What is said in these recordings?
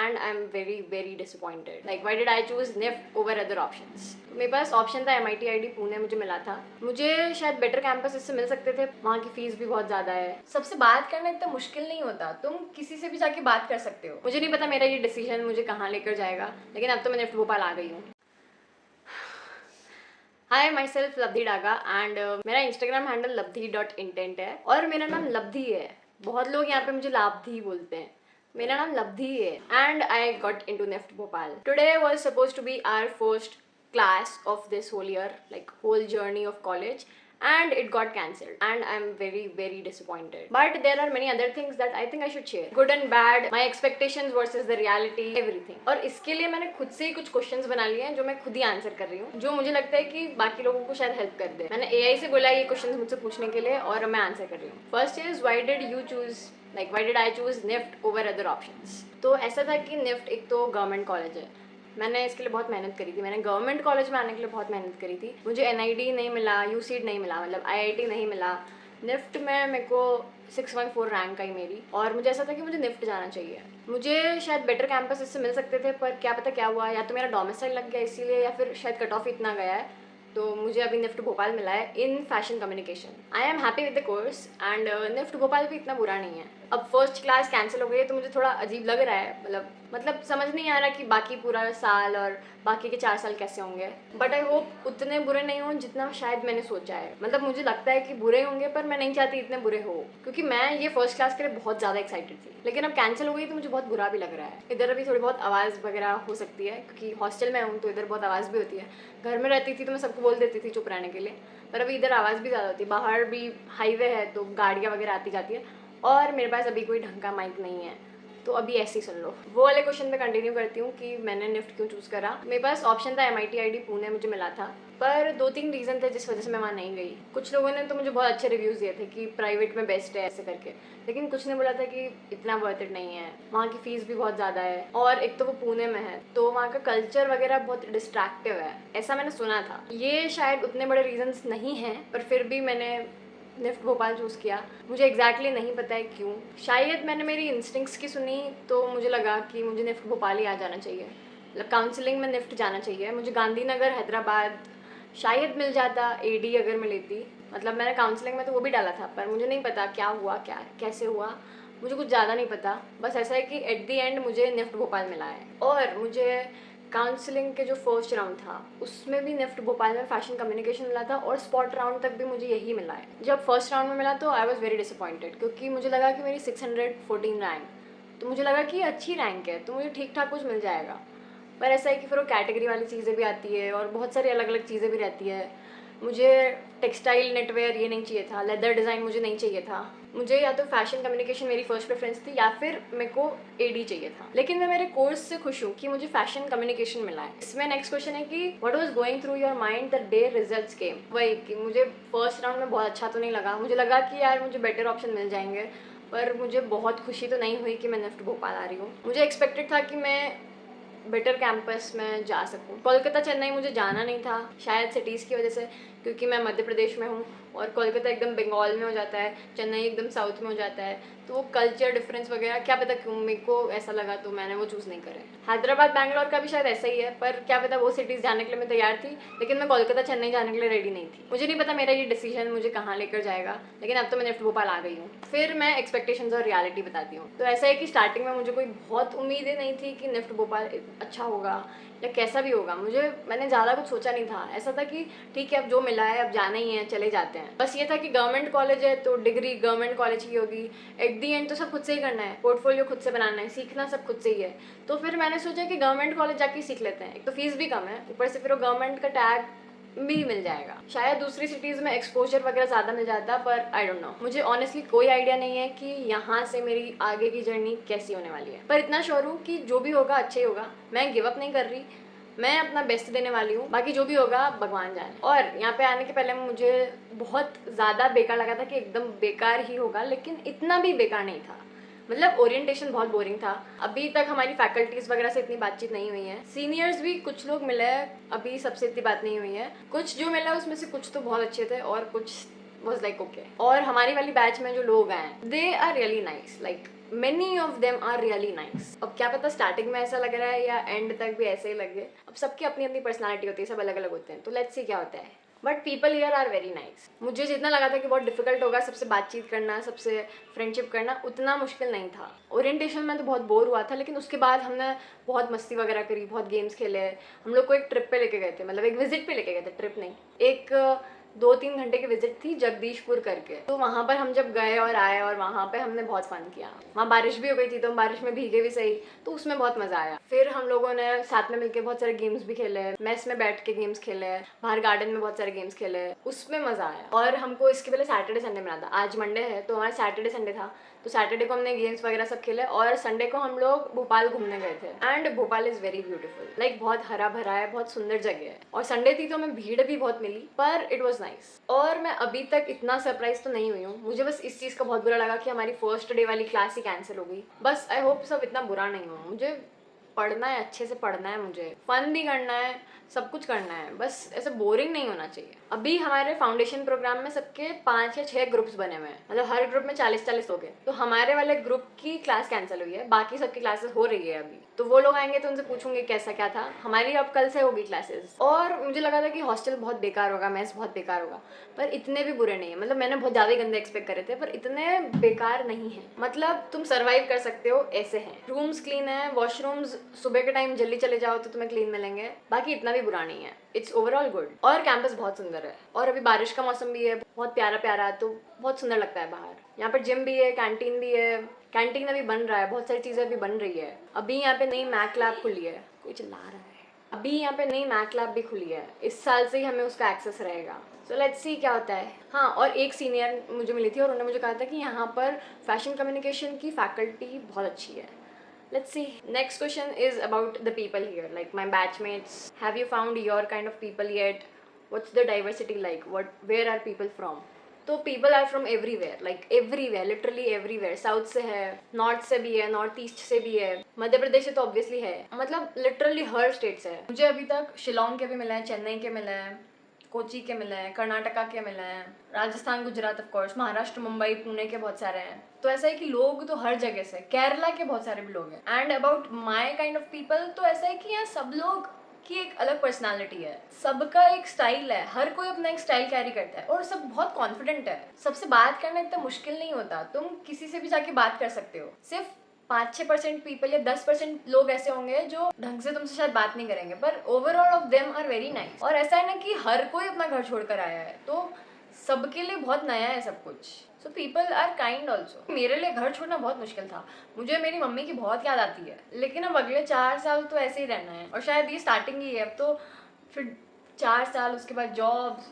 and I'm very disappointed. Like why did I choose NIFT over other options? मेरे पास option था MIT IIT Pune मुझे मिला था. मुझे शायद बेटर कैंपस इससे मिल सकते थे. वहाँ की फीस भी बहुत ज़्यादा है. सबसे बात करना इतना मुश्किल नहीं होता. तुम किसी से भी जाके बात कर सकते हो. मुझे नहीं पता मेरा ये डिसीजन मुझे कहाँ लेकर जाएगा, लेकिन अब तो मैं NIFT भोपाल आ गई हूँ. Hi myself Labdhi Daga and मेरा इंस्टाग्राम हैंडल लब्धी.intent है और मेरा नाम लब्धी है. बहुत लोग यहाँ पे मुझे लाब्धी बोलते हैं. मेरा नाम लब्धी है and I got into NIFT Bhopal. Today was suppose to be our first class of this whole year, like whole journey of college, and it got cancelled and I'm very disappointed. But there are many other things that I think I should share, good and bad, my expectations versus the reality, everything. और इसके लिए मैंने खुद से ही कुछ questions बना लिए हैं जो मैं खुद ही आंसर कर रही हूँ, जो मुझे लगता है कि बाकी लोगों को शायद हेल्प कर दे. मैंने AI से बोला ये क्वेश्चंस मुझसे पूछने के लिए और मैं आंसर कर रही हूँ. First is why did I choose NIFT over other options? तो ऐसा था कि NIFT एक तो गवर्नमेंट कॉलेज है. मैंने इसके लिए बहुत मेहनत करी थी. मैंने गवर्नमेंट कॉलेज में आने के लिए बहुत मेहनत करी थी. मुझे NID नहीं मिला, UCET नहीं मिला, मतलब IIT नहीं मिला. NIFT में मेरे को 614 रैंक आई मेरी और मुझे ऐसा था कि मुझे NIFT जाना चाहिए. मुझे शायद बेटर कैंपस इससे मिल सकते थे, पर क्या पता क्या हुआ, या तो मेरा डोमिसाइल लग गया इसीलिए, या फिर शायद कट ऑफ इतना गया है. तो मुझे अभी NIFT भोपाल मिला है in fashion communication. I am happy with the course and NIFT Bhopal भी इतना बुरा नहीं है. अब फर्स्ट क्लास कैंसिल हो गई है तो मुझे थोड़ा अजीब लग रहा है. मतलब समझ नहीं आ रहा कि बाकी पूरा साल और बाकी के 4 साल कैसे होंगे. बट आई होप उतने बुरे नहीं हों जितना शायद मैंने सोचा है. मतलब मुझे लगता है कि बुरे होंगे, पर मैं नहीं चाहती इतने बुरे हो, क्योंकि मैं ये फर्स्ट क्लास के लिए बहुत ज़्यादा एक्साइटेड थी. लेकिन अब कैंसिल हो गई तो मुझे बहुत बुरा भी लग रहा है. इधर अभी थोड़ी बहुत आवाज़ वगैरह हो सकती है क्योंकि हॉस्टल में हूँ, तो इधर बहुत आवाज़ भी होती है. घर में रहती थी तो मैं सबको बोल देती थी चुप रहने के लिए, पर अभी इधर आवाज़ भी ज़्यादा होती है. बाहर भी हाईवे है तो गाड़ियाँ वगैरह आती जाती है और मेरे पास अभी कोई ढंग का माइक नहीं है, तो अभी ऐसे ही सुन लो. वो वाले क्वेश्चन पे कंटिन्यू करती हूँ कि मैंने NIFT क्यों चूज़ करा. मेरे पास ऑप्शन था MIT IIT पुणे मुझे मिला था, पर 2-3 रीज़न थे जिस वजह से मैं वहाँ नहीं गई. कुछ लोगों ने तो मुझे बहुत अच्छे रिव्यूज़ दिए थे कि प्राइवेट में बेस्ट है ऐसे करके, लेकिन कुछ ने बोला था कि इतना वर्थ इट नहीं है, वहाँ की फ़ीस भी बहुत ज़्यादा है और एक तो वो पुणे में है तो वहाँ का कल्चर वगैरह बहुत डिस्ट्रैक्टिव है, ऐसा मैंने सुना था. ये शायद उतने बड़े रीजंस नहीं हैं, पर फिर भी मैंने NIFT भोपाल चूज़ किया. मुझे एग्जैक्टली नहीं पता है क्यों. शायद मैंने मेरी इंस्टिंक्ट्स की सुनी तो मुझे लगा कि मुझे NIFT भोपाल ही आ जाना चाहिए. मतलब काउंसलिंग में NIFT जाना चाहिए. मुझे गांधीनगर हैदराबाद शायद मिल जाता AD अगर मैं लेती. मतलब मैंने काउंसलिंग में तो वो भी डाला था, पर मुझे नहीं पता क्या हुआ, क्या कैसे हुआ, मुझे कुछ ज़्यादा नहीं पता. बस ऐसा है कि एट दी एंड मुझे NIFT भोपाल मिला है. और मुझे काउंसलिंग के जो फर्स्ट राउंड था उसमें भी NIFT भोपाल में फैशन कम्युनिकेशन मिला था और स्पॉट राउंड तक भी मुझे यही मिला है. जब फर्स्ट राउंड में मिला तो आई वॉज वेरी डिसअपॉइंटेड, क्योंकि मुझे लगा कि मेरी 614 रैंक, तो मुझे लगा कि अच्छी रैंक है तो मुझे ठीक ठाक कुछ मिल जाएगा. पर ऐसा है कि फिर वो कैटेगरी वाली चीज़ें भी आती है और बहुत सारी अलग अलग चीज़ें भी रहती है. मुझे टेक्सटाइल नेटवेयर ये नहीं चाहिए था, लेदर डिज़ाइन मुझे नहीं चाहिए था. मुझे या तो फैशन कम्युनिकेशन मेरी फर्स्ट प्रेफरेंस थी या फिर मेरे को AD चाहिए था. लेकिन मैं मेरे कोर्स से खुश हूँ कि मुझे फैशन कम्युनिकेशन मिला है. इसमें नेक्स्ट क्वेश्चन है कि what was going through your mind the day results came. वही कि मुझे फर्स्ट राउंड में बहुत अच्छा तो नहीं लगा. मुझे लगा कि यार मुझे बेटर ऑप्शन मिल जाएंगे, पर मुझे बहुत खुशी तो नहीं हुई कि मैं NIFT भोपाल आ रही हूँ. मुझे एक्सपेक्टेड था कि मैं बेटर कैंपस में जा सकूँ. कोलकाता चेन्नई मुझे जाना नहीं था, शायद सिटीज़ की वजह से, क्योंकि मैं मध्य प्रदेश में हूँ और कोलकाता एकदम बंगाल में हो जाता है, चेन्नई एकदम साउथ में हो जाता है, तो वो कल्चर डिफरेंस वगैरह क्या पता क्यों मेरे को ऐसा लगा तो मैंने वो चूज़ नहीं करे. हैदराबाद बैंगलोर का भी शायद ऐसा ही है, पर क्या पता वो सिटीज़ जाने के लिए मैं तैयार थी, लेकिन मैं कोलकाता चेन्नई जाने के लिए रेडी नहीं थी. मुझे नहीं पता मेरा ये डिसीजन मुझे कहाँ लेकर जाएगा, लेकिन अब तो मैं NIFT भोपाल आ गई हूँ. फिर मैं एक्सपेक्टेशंस और रियलिटी बताती हूँ. तो ऐसा है कि स्टार्टिंग में मुझे कोई बहुत उम्मीदें नहीं थी कि NIFT भोपाल अच्छा होगा या कैसा भी होगा. मैंने ज़्यादा कुछ सोचा नहीं था. ऐसा था कि ठीक है अब जो मिला है अब जाना ही है, चले जाते हैं. बस ये था कि गवर्नमेंट कॉलेज है तो डिग्री गवर्नमेंट कॉलेज की होगी. एट दी एंड तो सब खुद से ही करना है, पोर्टफोलियो खुद से बनाना है, सीखना सब खुद से ही है. तो फिर मैंने सोचा कि गवर्नमेंट कॉलेज जाके सीख लेते हैं. एक तो फीस भी कम है, ऊपर से फिर वो गवर्नमेंट का टैग भी मिल जाएगा. शायद दूसरी सिटीज़ में एक्सपोजर वगैरह ज़्यादा मिल जाता, पर आई डोंट नो. मुझे ऑनेस्टली कोई आइडिया नहीं है कि यहाँ से मेरी आगे की जर्नी कैसी होने वाली है, पर इतना श्योर हूँ कि जो भी होगा अच्छा ही होगा. मैं गिव अप नहीं कर रही, मैं अपना बेस्ट देने वाली हूँ. बाकी जो भी होगा भगवान जाने. और यहाँ पे आने के पहले मुझे बहुत ज़्यादा बेकार लगा था कि एकदम बेकार ही होगा, लेकिन इतना भी बेकार नहीं था. मतलब ओरिएंटेशन बहुत बोरिंग था. अभी तक हमारी फैकल्टीज़ वगैरह से इतनी बातचीत नहीं हुई है. सीनियर्स भी कुछ लोग मिले हैं, अभी सबसे इतनी बात नहीं हुई है. कुछ जो मिला उसमें से कुछ तो बहुत अच्छे थे और कुछ वॉज लाइक ओके. और हमारी वाली बैच में जो लोग हैं they are really nice. Like many of them are really nice. अब क्या पता स्टार्टिंग में ऐसा लग रहा है या एंड तक भी ऐसे ही लगे, अब सबकी अपनी अपनी पर्सनालिटी होती है, सब अलग अलग होते हैं, तो लेट्स सी क्या होता है। But people here are very nice. मुझे जितना लगा था कि बहुत डिफिकल्ट होगा सबसे बातचीत करना, सबसे फ्रेंडशिप करना, उतना मुश्किल नहीं था। ओरिएंटेशन में तो बहुत बोर हुआ था, लेकिन उसके बाद हमने बहुत मस्ती वगैरह करी, बहुत गेम्स खेले। हम लोग को एक ट्रिप पे लेके गए थे, मतलब एक विजिट पे लेके गए थे, ट्रिप नहीं, एक 2-3 घंटे की विजिट थी जगदीशपुर करके। तो वहाँ पर हम जब गए और आए, और वहाँ पे हमने बहुत फन किया। वहाँ बारिश भी हो गई थी तो हम बारिश में भीगे भी सही, तो उसमें बहुत मज़ा आया। फिर हम लोगों ने साथ में मिलकर बहुत सारे गेम्स भी खेले, मेस में बैठ के गेम्स खेले, बाहर गार्डन में बहुत सारे गेम्स खेले, उसमें मज़ा आया। और हमको इसके पहले सैटरडे संडे मिला था, आज मंडे है तो हमारा सैटरडे संडे था, तो सैटरडे को हमने गेम्स वगैरह सब खेले, और संडे को हम लोग भोपाल घूमने गए थे। And Bhopal is very beautiful, like बहुत हरा भरा है, बहुत सुंदर जगह है। और संडे थी तो हमें भीड़ भी बहुत मिली, पर इट वॉज नाइस। और मैं अभी तक इतना सरप्राइज तो नहीं हुई हूँ, मुझे बस इस चीज़ का बहुत बुरा लगा कि हमारी फर्स्ट डे वाली क्लास ही कैंसिल हो गई। बस आई होप सब इतना बुरा नहीं हो, मुझे पढ़ना है, अच्छे से पढ़ना है, मुझे फन भी करना है, सब कुछ करना है, बस ऐसे बोरिंग नहीं होना चाहिए। अभी हमारे फाउंडेशन प्रोग्राम में सबके 5 या 6 ग्रुप्स बने हुए हैं, मतलब हर ग्रुप में 40-40 लोग हैं। तो हमारे वाले ग्रुप की क्लास कैंसिल हुई है, बाकी सबकी क्लासेस हो रही है अभी। तो वो लोग आएंगे तो उनसे पूछूंगे कैसा क्या था। हमारी अब कल से होगी क्लासेस। और मुझे लगा था कि हॉस्टल बहुत बेकार होगा, मेस बहुत बेकार होगा, पर इतने भी बुरे नहीं है। मतलब मैंने बहुत ज़्यादा गंदे एक्सपेक्ट करे थे, पर इतने बेकार नहीं है। मतलब तुम सर्वाइव कर सकते हो, ऐसे हैं। रूम्स क्लीन है, वॉशरूम्स सुबह के टाइम जल्दी चले जाओ तो तुम्हें क्लीन मिलेंगे, बाकी इतना भी बुरा नहीं है। It's overall good. और कैंपस बहुत सुंदर है, और अभी बारिश का मौसम भी है, बहुत प्यारा प्यारा, तो बहुत सुंदर लगता है बाहर। यहाँ पर जिम भी है, कैंटीन भी है, कैंटीन अभी बन रहा है, बहुत सारी चीज़ें अभी बन रही है। अभी यहाँ पे नई मैक लैब खुली है, कोई चिल्ला रहा है। अभी यहाँ पे नई मैक लैब भी खुली है, इस साल से ही हमें उसका एक्सेस रहेगा। सो लेट्स सी क्या होता है। हाँ, और एक सीनियर मुझे मिली थी और उन्होंने मुझे कहा था कि यहाँ पर फैशन कम्युनिकेशन की फैकल्टी बहुत अच्छी है। Let's see. Next question is about the people here, like my batchmates. Have you found your kind of people yet? What's the diversity like? Where are people from? तो people are from everywhere, like everywhere, literally everywhere. South से है, north से भी है, north east से भी है, मध्य प्रदेश से तो ऑब्वियसली है, मतलब लिटरली हर स्टेट से है। मुझे अभी तक शिलोंग के भी मिले हैं, चेन्नई के मिले हैं, कोची के मिले हैं, कर्नाटका के मिले हैं, राजस्थान, गुजरात, ऑफ कोर्स, महाराष्ट्र, मुंबई, पुणे के बहुत सारे हैं। तो ऐसा है कि लोग तो हर जगह से, केरला के बहुत सारे भी लोग हैं। And about my kind of people, तो ऐसा है कि यहाँ सब लोग की एक अलग पर्सनालिटी है, सबका एक स्टाइल है, हर कोई अपना एक स्टाइल कैरी करता है, और सब बहुत कॉन्फिडेंट है। सबसे बात करना इतना मुश्किल नहीं होता, तुम किसी से भी जाके बात कर सकते हो। सिर्फ 5-6% पीपल या 10% लोग ऐसे होंगे जो ढंग से तुमसे शायद बात नहीं करेंगे, पर overall of them are very nice. और ऐसा है ना कि हर कोई अपना घर छोड़कर आया है, तो सबके लिए बहुत नया है सब कुछ। So people are kind also. मेरे लिए घर छोड़ना बहुत मुश्किल था, मुझे मेरी मम्मी की बहुत याद आती है, लेकिन अब अगले 4 साल तो ऐसे ही रहना है, और शायद ये स्टार्टिंग ही है। अब तो फिर 4 साल, उसके बाद जॉब,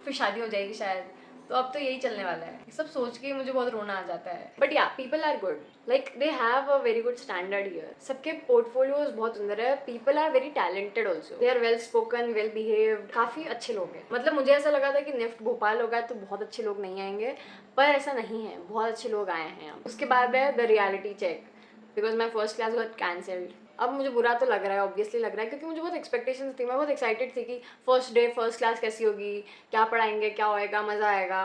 फिर शादी हो जाएगी शायद, तो अब तो यही चलने वाला है। सब सोच के मुझे बहुत रोना आ जाता है। But yeah, people are good, like they have a very good standard here. सबके पोर्टफोलियोज बहुत सुंदर है, people are very talented also, they are well spoken, well behaved, काफ़ी अच्छे लोग हैं। मतलब मुझे ऐसा लगा था कि निफ्ट भोपाल होगा तो बहुत अच्छे लोग नहीं आएंगे, पर ऐसा नहीं है, बहुत अच्छे लोग आए हैं। उसके बाद है the reality check, because my first class got cancelled. अब मुझे बुरा तो लग रहा है, ऑब्वियसली लग रहा है, क्योंकि मुझे बहुत एक्सपेक्टेशंस थी, मैं बहुत एक्साइटेड थी कि फर्स्ट डे फर्स्ट क्लास कैसी होगी, क्या पढ़ाएंगे, क्या होएगा, मज़ा आएगा,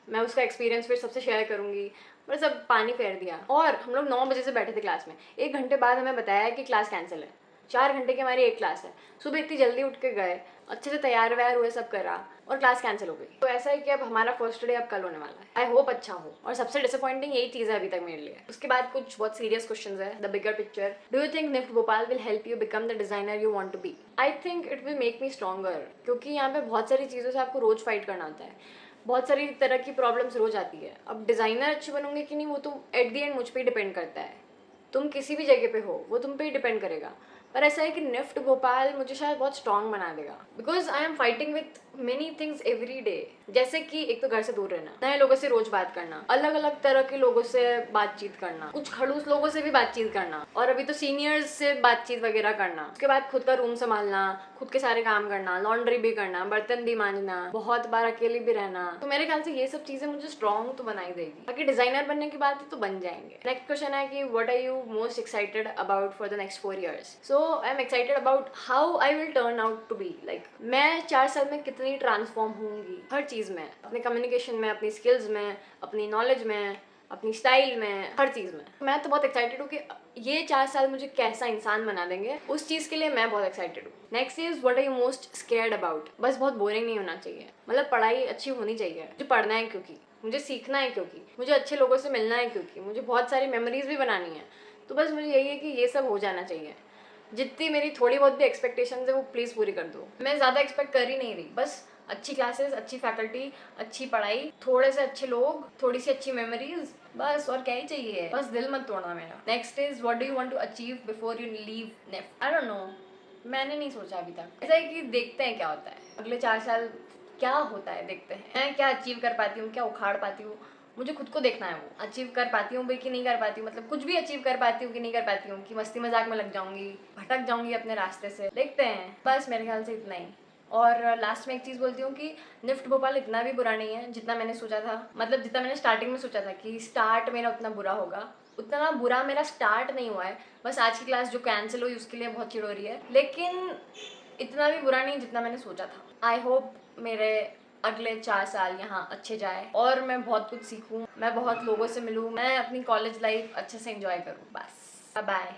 मैं उसका एक्सपीरियंस फिर सबसे शेयर करूँगी। पर सब पानी फेर दिया। और हम लोग 9 बजे से बैठे थे क्लास में, 1 घंटे बाद हमें बताया कि क्लास कैंसिल है। 4 घंटे की हमारी एक क्लास है, सुबह इतनी जल्दी उठ के गए, अच्छे से तैयार व्यार हुए, सब करा, और क्लास कैंसिल हो गई। तो ऐसा है कि अब हमारा फर्स्ट डे अब कल होने वाला है। आई होप अच्छा हो। और सबसे डिसअपॉइंटिंग यही चीज़ है अभी तक मेरे लिए। उसके बाद कुछ बहुत सीरियस क्वेश्चंस है। The bigger picture, do you think NIFT Bhopal will help you become the designer you want to be? I think it will make me stronger, क्योंकि यहाँ पे बहुत सारी चीज़ों से आपको रोज फाइट करना होता है, बहुत सारी तरह की प्रॉब्लम्स रोज आती है। अब डिज़ाइनर अच्छे बनोगे कि नहीं, वो तो एट दी एंड मुझ पर ही डिपेंड करता है। तुम किसी भी जगह पे हो, वो तुम पे ही डिपेंड करेगा। पर ऐसा है कि निफ्ट भोपाल मुझे शायद बहुत स्ट्रांग बना देगा, because I am fighting with many things every day. जैसे कि एक तो घर से दूर रहना, नए लोगों से रोज बात करना, अलग अलग तरह के लोगों से बातचीत करना, कुछ खड़ूस लोगों से भी बातचीत करना, और अभी तो सीनियर्स से बातचीत वगैरह करना। उसके बाद खुद का रूम संभालना, खुद के सारे काम करना, लॉन्ड्री भी करना, बर्तन भी मांजना, बहुत बार अकेले भी रहना। तो मेरे ख्याल से ये सब चीजें मुझे स्ट्रांग तो बनाई देगी। बाकी डिजाइनर बनने की बात है तो बन जाएंगे। नेक्स्ट क्वेश्चन है कि what are you most excited about for the next 4 years? So I am excited about how I will turn out to be, like मैं 4 साल में कितनी ट्रांसफॉर्म होंगी हर चीज़ में, अपने कम्युनिकेशन में, अपनी स्किल्स में, अपनी नॉलेज में, अपनी स्टाइल में, हर चीज़ में। मैं तो बहुत एक्साइटेड हूँ कि ये 4 साल मुझे कैसा इंसान बना देंगे, उस चीज़ के लिए मैं बहुत एक्साइटेड हूँ। Next is what are you most scared about. बस बहुत बोरिंग नहीं होना चाहिए, मतलब पढ़ाई अच्छी होनी चाहिए। मुझे पढ़ना है क्योंकि मुझे सीखना है, क्योंकि मुझे अच्छे लोगों से मिलना है, क्योंकि मुझे बहुत सारी मेमोरीज भी बनानी है। तो बस मुझे यही है कि ये सब हो जाना चाहिए। जितनी मेरी थोड़ी बहुत भी एक्सपेक्टेशंस है वो प्लीज़ पूरी कर दो। मैं ज़्यादा एक्सपेक्ट कर ही नहीं रही, बस अच्छी क्लासेस, अच्छी फैकल्टी, अच्छी पढ़ाई, थोड़े से अच्छे लोग, थोड़ी सी अच्छी मेमोरीज, बस और क्या ही चाहिए। बस दिल मत तोड़ना मेरा। Next is what do you want to achieve before you leave NIFT. I don't know, मैंने नहीं सोचा अभी तक। ऐसा है कि देखते हैं क्या होता है अगले 4 साल, क्या होता है देखते हैं। मैं क्या अचीव कर पाती हूँ, क्या उखाड़ पाती हूँ, मुझे खुद को देखना है। वो अचीव कर पाती हूँ भाई कि नहीं कर पाती हूँ, मतलब कुछ भी अचीव कर पाती हूँ कि नहीं कर पाती हूँ, कि मस्ती मजाक में लग जाऊंगी, भटक जाऊंगी अपने रास्ते से, देखते हैं। बस मेरे ख्याल से इतना ही। और लास्ट में एक चीज़ बोलती हूँ कि निफ्ट भोपाल इतना भी बुरा नहीं है जितना मैंने सोचा था। मतलब जितना मैंने स्टार्टिंग में सोचा था कि स्टार्ट मेरा उतना बुरा होगा, उतना बुरा मेरा स्टार्ट नहीं हुआ है। बस आज की क्लास जो कैंसिल हुई उसके लिए बहुत चिड़ हो रही है, लेकिन इतना भी बुरा नहीं जितना मैंने सोचा था। आई होप मेरे अगले 4 साल यहाँ अच्छे जाए और मैं बहुत कुछ सीखूँ, मैं बहुत लोगों से मिलूँ, मैं अपनी कॉलेज लाइफ अच्छे से एंजॉय करूँ। बस बाय।